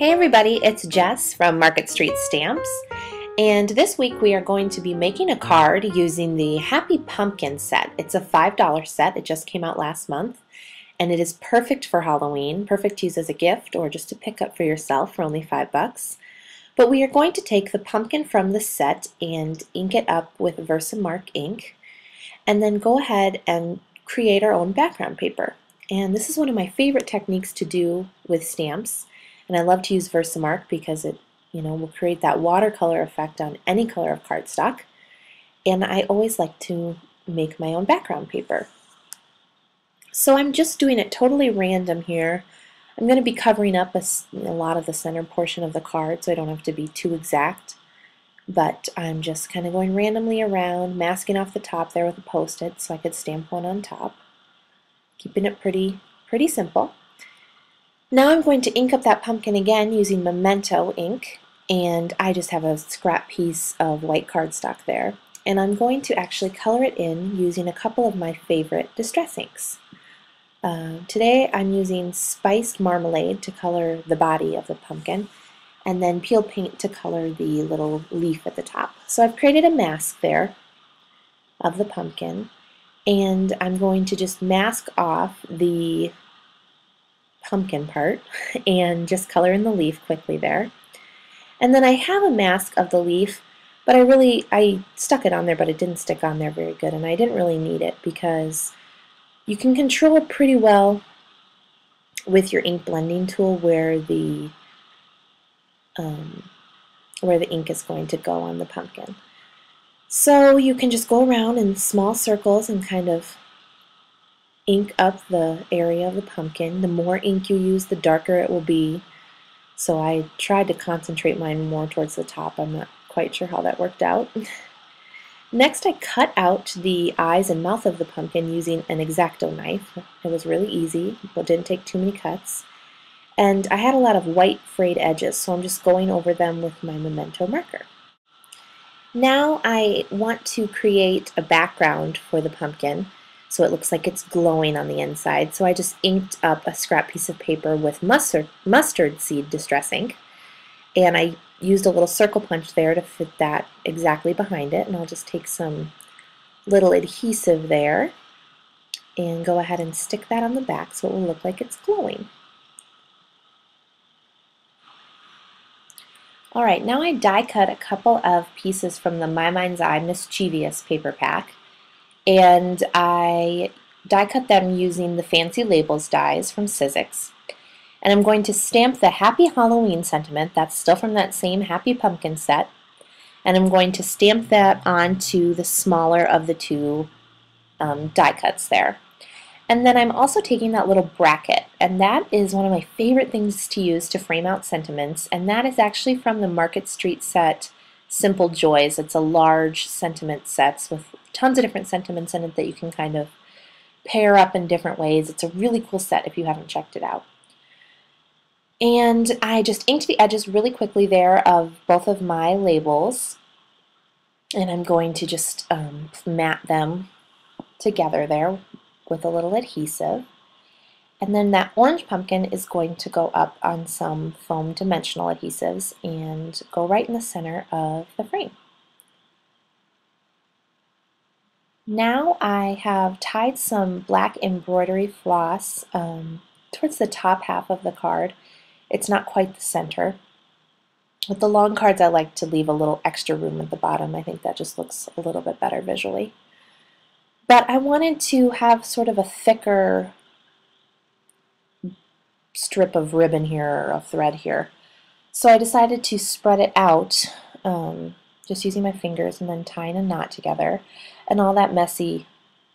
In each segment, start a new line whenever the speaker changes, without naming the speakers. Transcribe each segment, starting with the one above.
Hey everybody, it's Jess from Market Street Stamps, and this week we are going to be making a card using the Happy Pumpkin set. It's a $5 set. It just came out last month, and it is perfect for Halloween, perfect to use as a gift or just to pick up for yourself for only $5. But we are going to take the pumpkin from the set and ink it up with Versamark ink, and then go ahead and create our own background paper. And this is one of my favorite techniques to do with stamps. And I love to use Versamark because it, will create that watercolor effect on any color of cardstock. And I always like to make my own background paper. So I'm just doing it totally random here. I'm going to be covering up a lot of the center portion of the card so I don't have to be too exact. But I'm just kind of going randomly around, masking off the top there with a Post-it so I could stamp one on top. Keeping it pretty simple. Now I'm going to ink up that pumpkin again using Memento ink, and I just have a scrap piece of white cardstock there. And I'm going to actually color it in using a couple of my favorite distress inks. Today I'm using Spiced Marmalade to color the body of the pumpkin, and then Peel Paint to color the little leaf at the top. So I've created a mask there of the pumpkin, and I'm going to just mask off the pumpkin part and just color in the leaf quickly there. And then I have a mask of the leaf, but I stuck it on there, but it didn't stick on there very good, and I didn't really need it because you can control it pretty well with your ink blending tool where the ink is going to go on the pumpkin. So you can just go around in small circles and kind of ink up the area of the pumpkin. The more ink you use, the darker it will be. So I tried to concentrate mine more towards the top. I'm not quite sure how that worked out. Next, I cut out the eyes and mouth of the pumpkin using an X-Acto knife. It was really easy, but didn't take too many cuts. And I had a lot of white frayed edges, so I'm just going over them with my Memento marker. Now I want to create a background for the pumpkin so it looks like it's glowing on the inside. So I just inked up a scrap piece of paper with mustard seed distress ink, and I used a little circle punch there to fit that exactly behind it, and I'll just take some little adhesive there and go ahead and stick that on the back so it will look like it's glowing. Alright, now I die cut a couple of pieces from the My Mind's Eye Mischievous paper pack, and I die cut them using the Fancy Labels dies from Sizzix. And I'm going to stamp the Happy Halloween sentiment, that's still from that same Happy Pumpkin set, and I'm going to stamp that onto the smaller of the two die cuts there. And then I'm also taking that little bracket, and that is one of my favorite things to use to frame out sentiments, and that is actually from the Market Street set Simple Joys. It's a large sentiment set with tons of different sentiments in it that you can kind of pair up in different ways. It's a really cool set if you haven't checked it out. And I just inked the edges really quickly there of both of my labels, and I'm going to just mat them together there with a little adhesive. And then that orange pumpkin is going to go up on some foam dimensional adhesives and go right in the center of the frame. Now I have tied some black embroidery floss towards the top half of the card. It's not quite the center. With the long cards, I like to leave a little extra room at the bottom. I think that just looks a little bit better visually. But I wanted to have sort of a thicker strip of ribbon here, or of thread here. So I decided to spread it out, just using my fingers and then tying a knot together. And all that messy,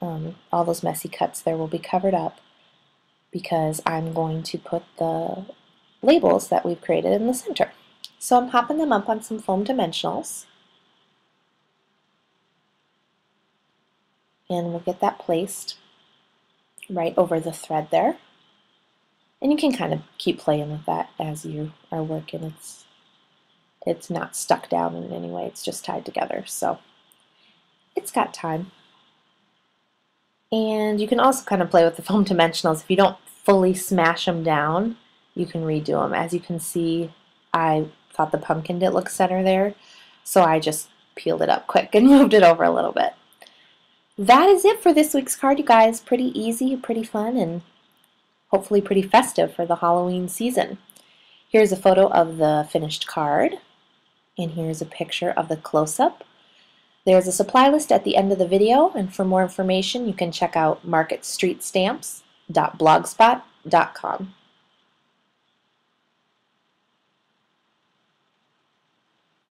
all those messy cuts there will be covered up because I'm going to put the labels that we've created in the center. So I'm popping them up on some foam dimensionals, and we'll get that placed right over the thread there. And you can kind of keep playing with that as you are working. It's not stuck down in any way, it's just tied together, so it's got time. And you can also kind of play with the foam dimensionals. If you don't fully smash them down, you can redo them. As you can see, I thought the pumpkin didn't look center there, so I just peeled it up quick and moved it over a little bit. That is it for this week's card, you guys. Pretty easy, pretty fun, and hopefully pretty festive for the Halloween season. Here's a photo of the finished card, and here's a picture of the close-up. There's a supply list at the end of the video, and for more information you can check out marketstreetstamps.blogspot.com.